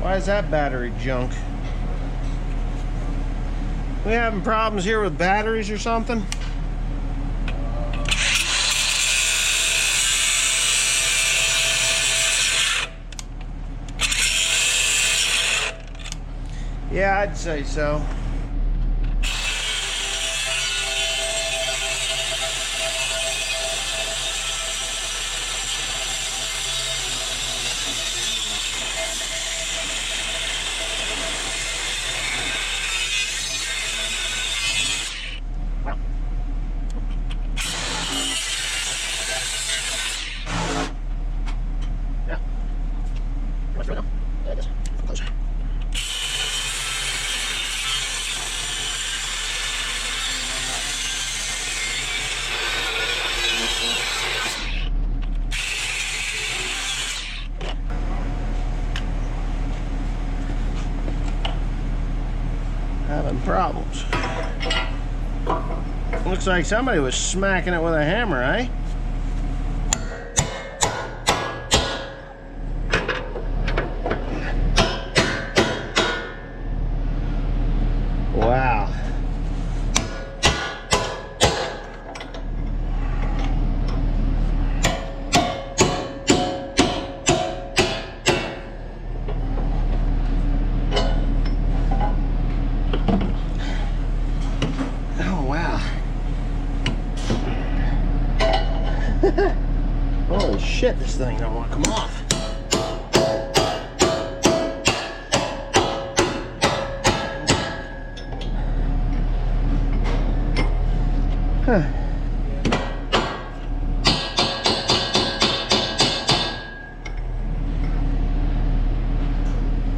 Why is that battery junk? We having problems here with batteries or something? Yeah, I'd say so. Having problems. Looks like somebody was smacking it with a hammer, eh? Wow. Holy shit, this thing don't want to come off. Huh.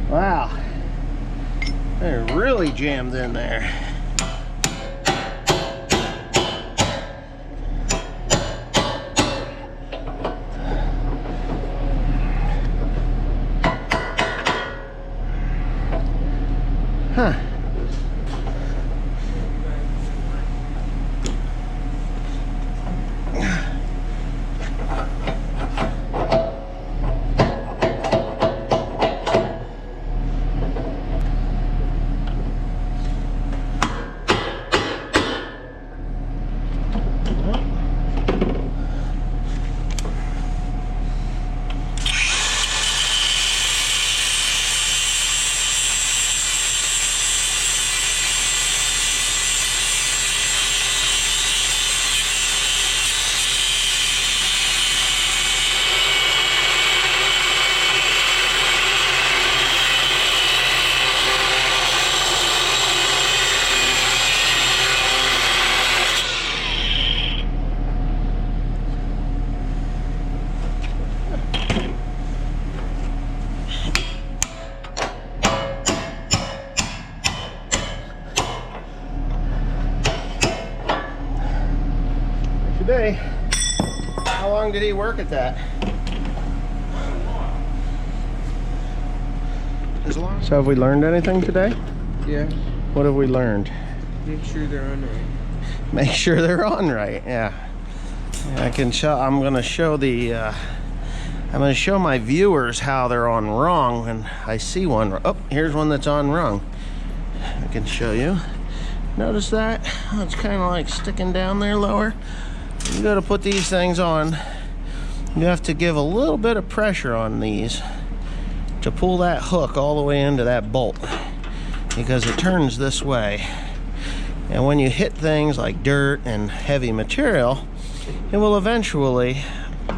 Wow. They're really jammed in there. Huh. Today, how long did he work at that? So have we learned anything today? Yeah. What have we learned? Make sure they're on right. Make sure they're on right. Yeah. I can show. I'm gonna show the. I'm gonna show my viewers how they're on wrong when I see one. Oh, here's one that's on wrong. I can show you. Notice that? Oh, it's kind of like sticking down there lower. You go to put these things on, you have to give a little bit of pressure on these to pull that hook all the way into that bolt, because it turns this way. And when you hit things like dirt and heavy material, it will eventually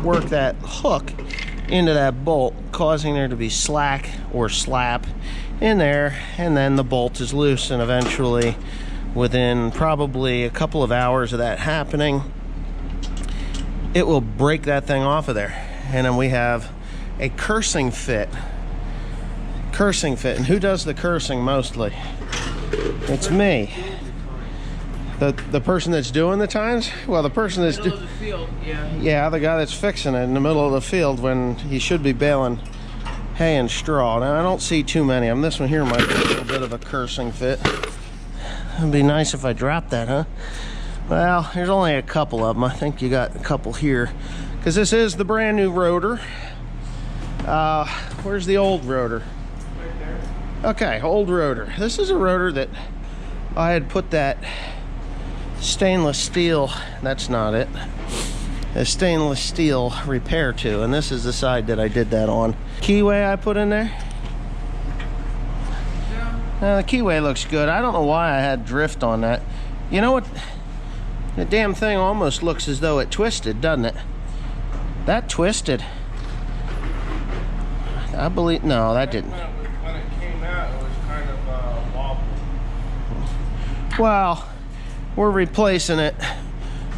work that hook into that bolt, causing there to be slack or slap in there, and then the bolt is loose, and eventually within probably a couple of hours of that happening, it will break that thing off of there. And then we have a cursing fit. Cursing fit. And who does the cursing mostly? It's me. The person that's doing the tines? Well, the person that's middle of the field, yeah. Yeah, the guy that's fixing it in the middle of the field when he should be baling hay and straw. Now, I don't see too many of them. This one here might be a little bit of a cursing fit. It'd be nice if I dropped that, huh? Well, there's only a couple of them. I think you got a couple here, because this is the brand new rotor. Where's the old rotor? Right there. Okay, old rotor. This is a rotor that I had put that stainless steel, that's not it, a stainless steel repair to, and this is the side that I did that on. Keyway I put in there. The keyway looks good. I don't know why I had drift on that. You know what? The damn thing almost looks as though it twisted, doesn't it? That twisted. I believe, no, that didn't. When it came out, it was kind of wobbly. Well, we're replacing it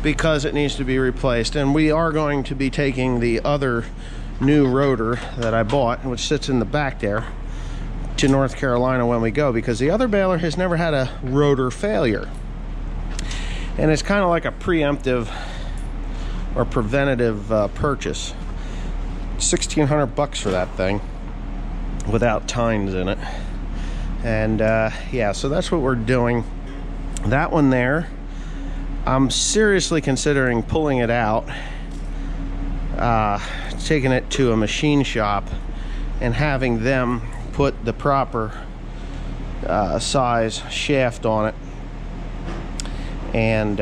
because it needs to be replaced. And we are going to be taking the other new rotor that I bought, which sits in the back there, to North Carolina when we go, because the other baler has never had a rotor failure. And it's kind of like a preemptive or preventative purchase. 1,600 bucks for that thing without tines in it. And yeah, so that's what we're doing. That one there, I'm seriously considering pulling it out, taking it to a machine shop and having them put the proper size shaft on it, and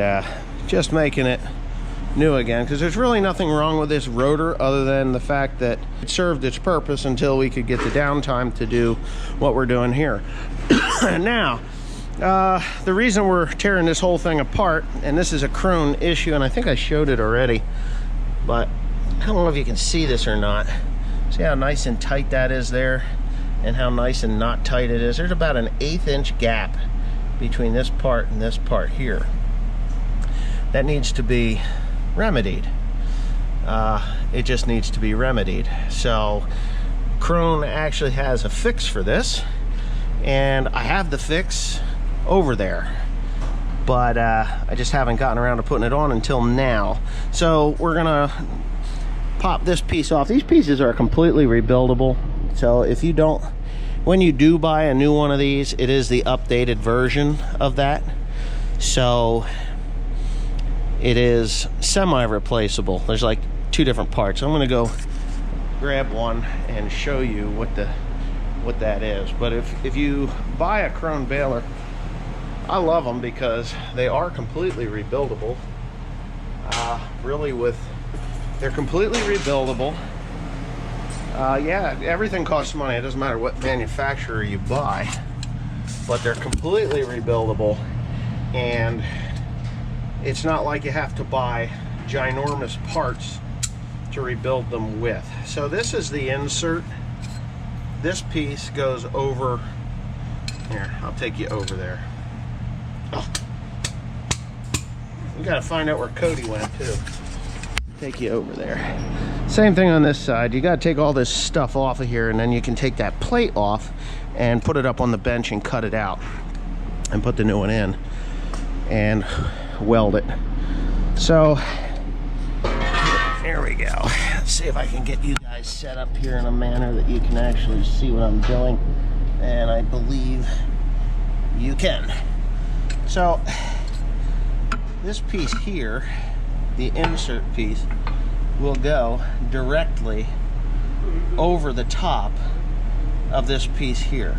just making it new again, because there's really nothing wrong with this rotor other than the fact that it served its purpose until we could get the downtime to do what we're doing here. Now, the reason we're tearing this whole thing apart, and this is a Krone issue, and I think I showed it already, but I don't know if you can see this or not. See how nice and tight that is there, and how nice and not tight it is. There's about an 1/8 inch gap between this part and this part here. That needs to be remedied. It just needs to be remedied. So Krone actually has a fix for this, and I have the fix over there, but I just haven't gotten around to putting it on until now. So we're gonna pop this piece off. These pieces are completely rebuildable, so if you don't, when you do buy a new one of these, it is the updated version of that, so it is semi-replaceable. There's like 2 different parts. I'm gonna go grab one and show you what that is. But if you buy a Krone baler, I love them because they are completely rebuildable. They're completely rebuildable. Yeah, everything costs money. It doesn't matter what manufacturer you buy, but they're completely rebuildable, and it's not like you have to buy ginormous parts to rebuild them with. So this is the insert. This piece goes over here. I'll take you over there. Oh. We gotta find out where Cody went too. Take you over there. Same thing on this side. You gotta take all this stuff off of here, and then you can take that plate off and put it up on the bench and cut it out and put the new one in and weld it. So here we go. Let's see if I can get you guys set up here in a manner that you can actually see what I'm doing, and I believe you can. So this piece here, the insert piece, will go directly over the top of this piece here.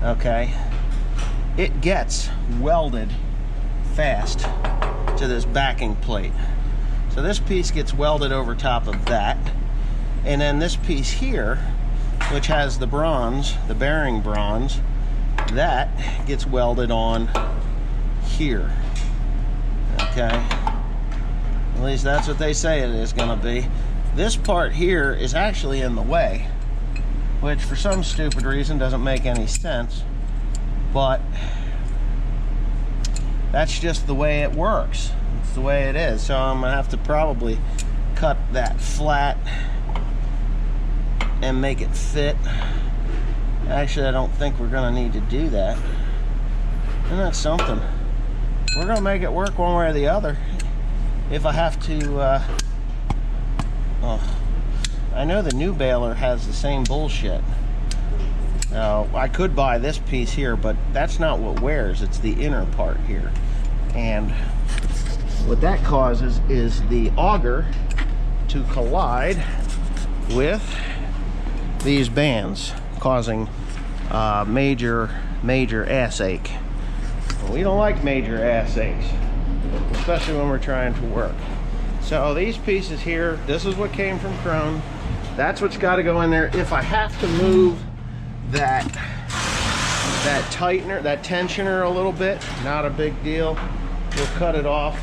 Okay, it gets welded fast to this backing plate. So this piece gets welded over top of that, and then this piece here, which has the bronze, the bearing bronze, that gets welded on here. Okay, at least that's what they say it is going to be. This part here is actually in the way, which for some stupid reason doesn't make any sense, but that's just the way it works. It's the way it is. So I'm gonna have to probably cut that flat and make it fit. Actually, I don't think we're gonna need to do that. Isn't that something? We're gonna make it work one way or the other. If I have to, I know the new baler has the same bullshit. Now, I could buy this piece here, but that's not what wears. It's the inner part here. And what that causes is the auger to collide with these bands causing major ass ache. We don't like major ass aches, especially when we're trying to work. So these pieces here, this is what came from Krone. That's what's got to go in there. If I have to move that tightener, that tensioner a little bit, not a big deal. We'll cut it off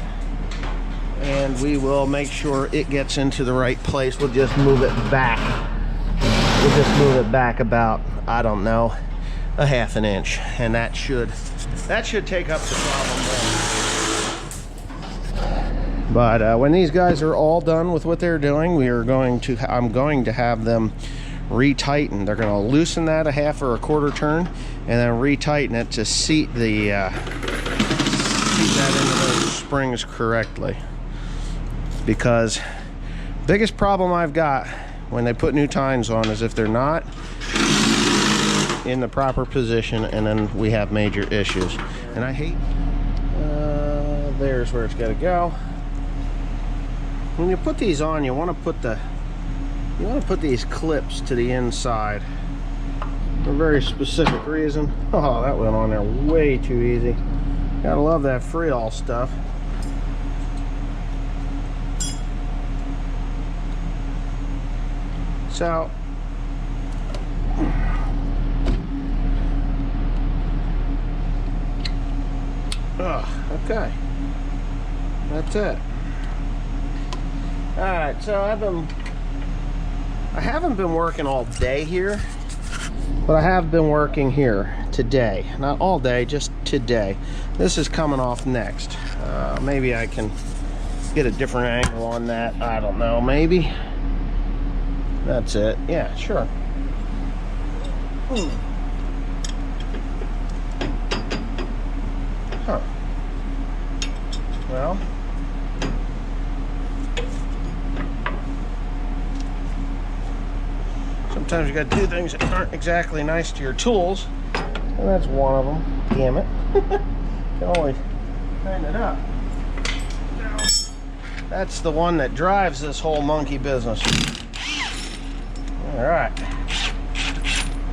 and we will make sure it gets into the right place. We'll just move it back. We'll just move it back about, I don't know, a ½ an inch, and that should take up the problem then. But when these guys are all done with what they're doing, I'm going to have them retighten. They're going to loosen that a ½ or a quarter turn, and then retighten it to seat that into those springs correctly. Because biggest problem I've got when they put new tines on is if they're not in the proper position, and then we have major issues. And I hate, there's where it's got to go. When you put these on, you want to put these clips to the inside for a very specific reason. Oh, that went on there way too easy. Gotta love that Freol stuff. So okay, that's it. All right, so I haven't been working all day here, but I have been working here today. Not all day, just today. This is coming off next. Maybe I can get a different angle on that. I don't know, maybe. That's it. Yeah, sure. Huh. Well, sometimes you got to do things that aren't exactly nice to your tools, and that's one of them. Damn it. Can always tighten it up. Now, that's the one that drives this whole monkey business. All right.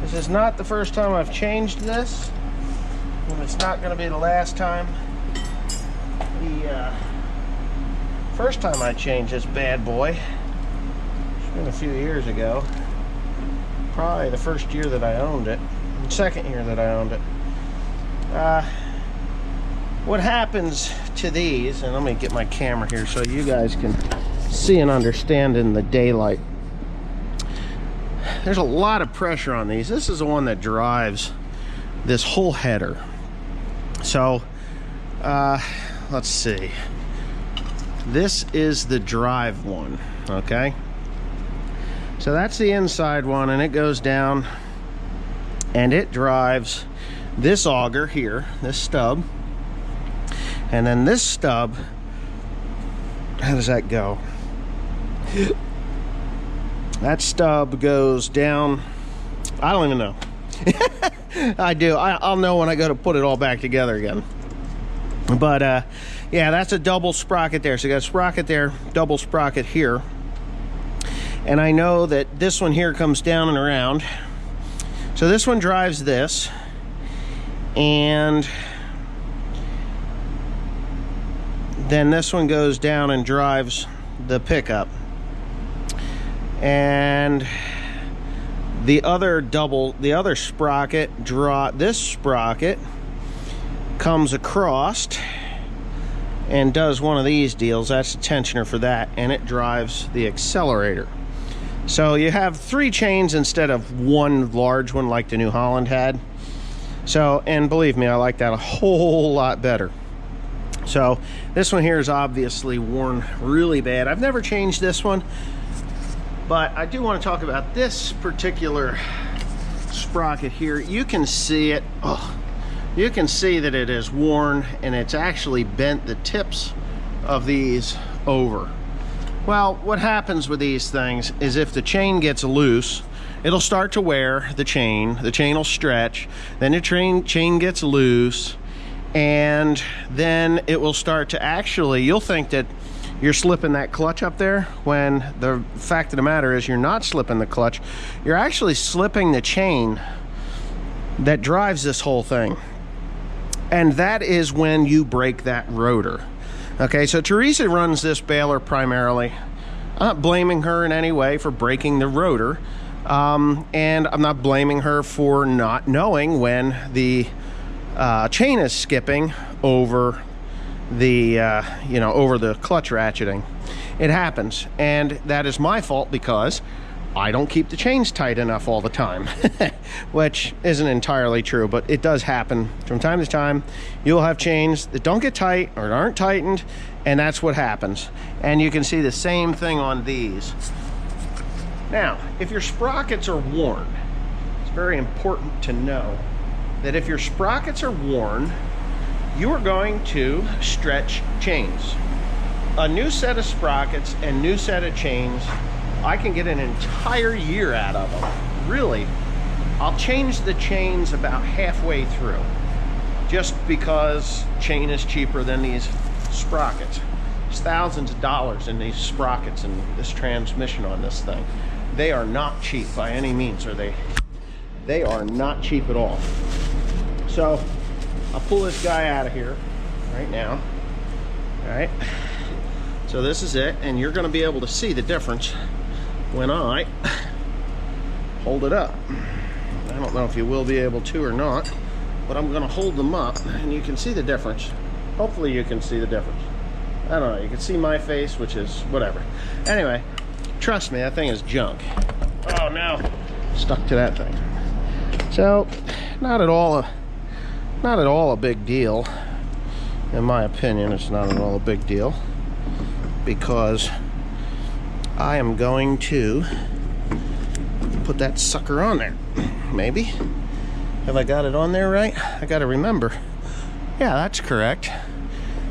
This is not the first time I've changed this, and it's not going to be the last time. The first time I changed this bad boy, it's been a few years ago. Probably the first year that I owned it, the second year that I owned it. What happens to these, and let me get my camera here so you guys can see and understand in the daylight. There's a lot of pressure on these. This is the one that drives this whole header. So, let's see. This is the drive one, okay? So that's the inside one, and it goes down and it drives this auger here, this stub, and then this stub, how does that go? That stub goes down, I don't even know. I'll know when I go to put it all back together again. But yeah, that's a double sprocket there. So you got a sprocket there, double sprocket here. And I know that this one here comes down and around. So this one drives this, and then this one goes down and drives the pickup. And the other sprocket, this sprocket comes across and does one of these deals. That's the tensioner for that, and it drives the accelerator. So you have 3 chains instead of one large one like the New Holland had. So, and believe me, I like that a whole lot better. So this one here is obviously worn really bad. I've never changed this one, but I do want to talk about this particular sprocket here. You can see it. Oh, you can see that it is worn, and it's actually bent the tips of these over. Well, what happens with these things is if the chain gets loose, it'll start to wear the chain will stretch, then the chain gets loose, and then it will start to actually, you'll think that you're slipping that clutch up there, when the fact of the matter is you're not slipping the clutch. You're actually slipping the chain that drives this whole thing. And that is when you break that rotor. Okay, so Teresa runs this baler primarily. I'm not blaming her in any way for breaking the rotor. And I'm not blaming her for not knowing when the chain is skipping over the over the clutch ratcheting. It happens, and that is my fault because I don't keep the chains tight enough all the time. Which isn't entirely true, but it does happen from time to time. You'll have chains that don't get tight or aren't tightened, and that's what happens. And you can see the same thing on these. Now, if your sprockets are worn, it's very important to know that if your sprockets are worn, you are going to stretch chains. A new set of sprockets and new set of chains, I can get an entire year out of them. Really, I'll change the chains about halfway through, just because chain is cheaper than these sprockets. There's thousands of dollars in these sprockets and this transmission on this thing. They are not cheap by any means, they are not cheap at all. So I'll pull this guy out of here right now. All right, so this is it, and you're going to be able to see the difference when I hold it up. I don't know if you will be able to or not, but I'm going to hold them up and you can see the difference. Hopefully you can see the difference. I don't know, you can see my face, which is whatever. Anyway, trust me, that thing is junk. Oh no, stuck to that thing. So not at all a big deal. In my opinion, it's not at all a big deal, because I am going to put that sucker on there. Maybe. Have I got it on there right? I gotta remember. Yeah, that's correct.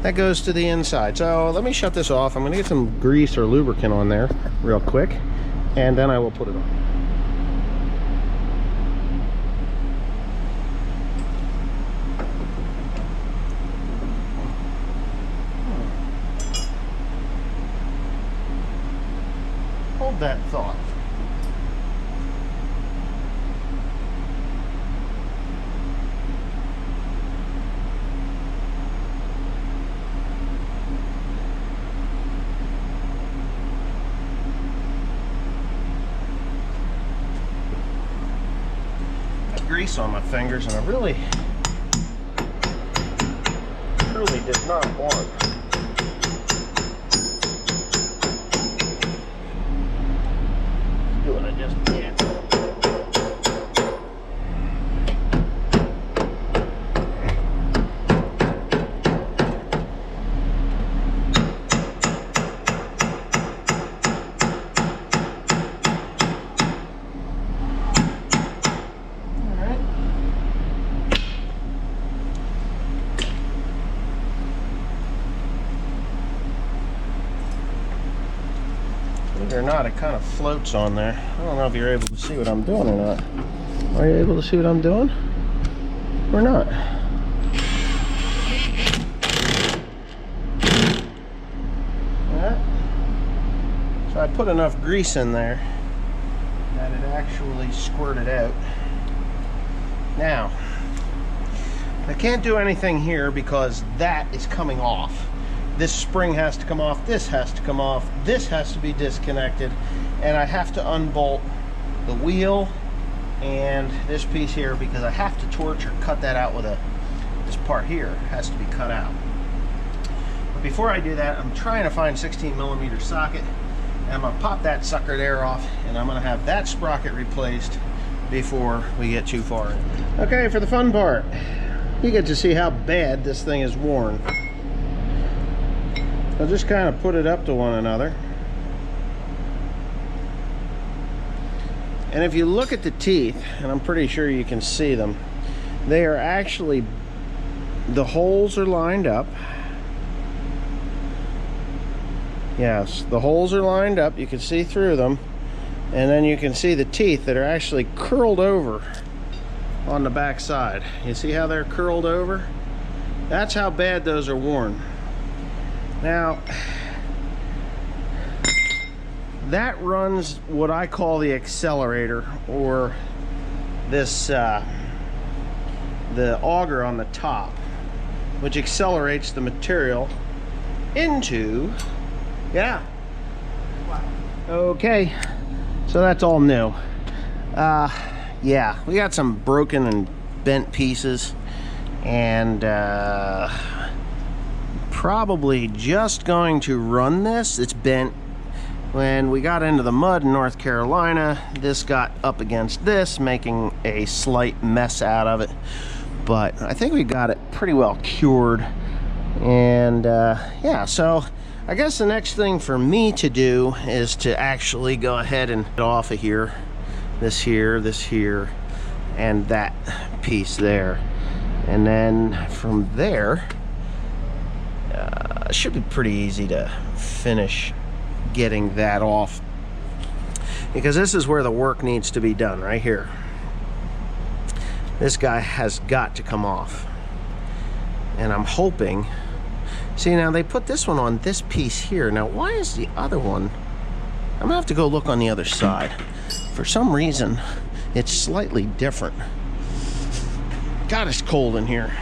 That goes to the inside. So let me shut this off. I'm gonna get some grease or lubricant on there real quick, and then I will put it on. Hold that thought. Got grease on my fingers, and I really did not want what I just did. Believe it or not, it kind of floats on there. I don't know if you're able to see what I'm doing or not. Are you able to see what I'm doing? Or not? Yeah. So I put enough grease in there that it actually squirted out. Now, I can't do anything here because that is coming off. This spring has to come off, this has to come off, this has to be disconnected, and I have to unbolt the wheel and this piece here because I have to torch or cut that out with this part here has to be cut out. But before I do that, I'm trying to find 16mm socket, and I'm gonna pop that sucker there off, and I'm gonna have that sprocket replaced before we get too far in. Okay, for the fun part, you get to see how bad this thing is worn. I'll just kind of put it up to one another. And if you look at the teeth, and I'm pretty sure you can see them, they are actually, the holes are lined up. Yes, the holes are lined up. You can see through them. And then you can see the teeth that are actually curled over on the back side. You see how they're curled over? That's how bad those are worn. Now, that runs what I call the accelerator, or this the auger on the top, which accelerates the material into, yeah. Okay, so that's all new. Yeah, we got some broken and bent pieces, and probably just going to run this. It's bent. When we got into the mud in North Carolina, this got up against this, making a slight mess out of it. But I think we got it pretty well cured. And yeah, so I guess the next thing for me to do is to actually go ahead and get off of here, this here, and that piece there. And then from there, it should be pretty easy to finish getting that off, because this is where the work needs to be done, right here. This guy has got to come off, and I'm hoping, see, now they put this one on this piece here. Now why is the other one, I'm gonna have to go look on the other side. For some reason it's slightly different. God, it's cold in here.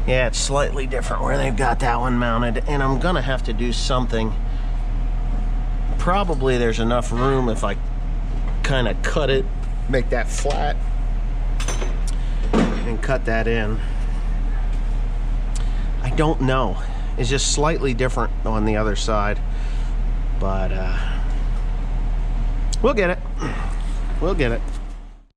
Yeah, it's slightly different where they've got that one mounted, and I'm gonna have to do something. Probably there's enough room if I kind of cut it, make that flat, and cut that in. I don't know. It's just slightly different on the other side, but we'll get it. We'll get it.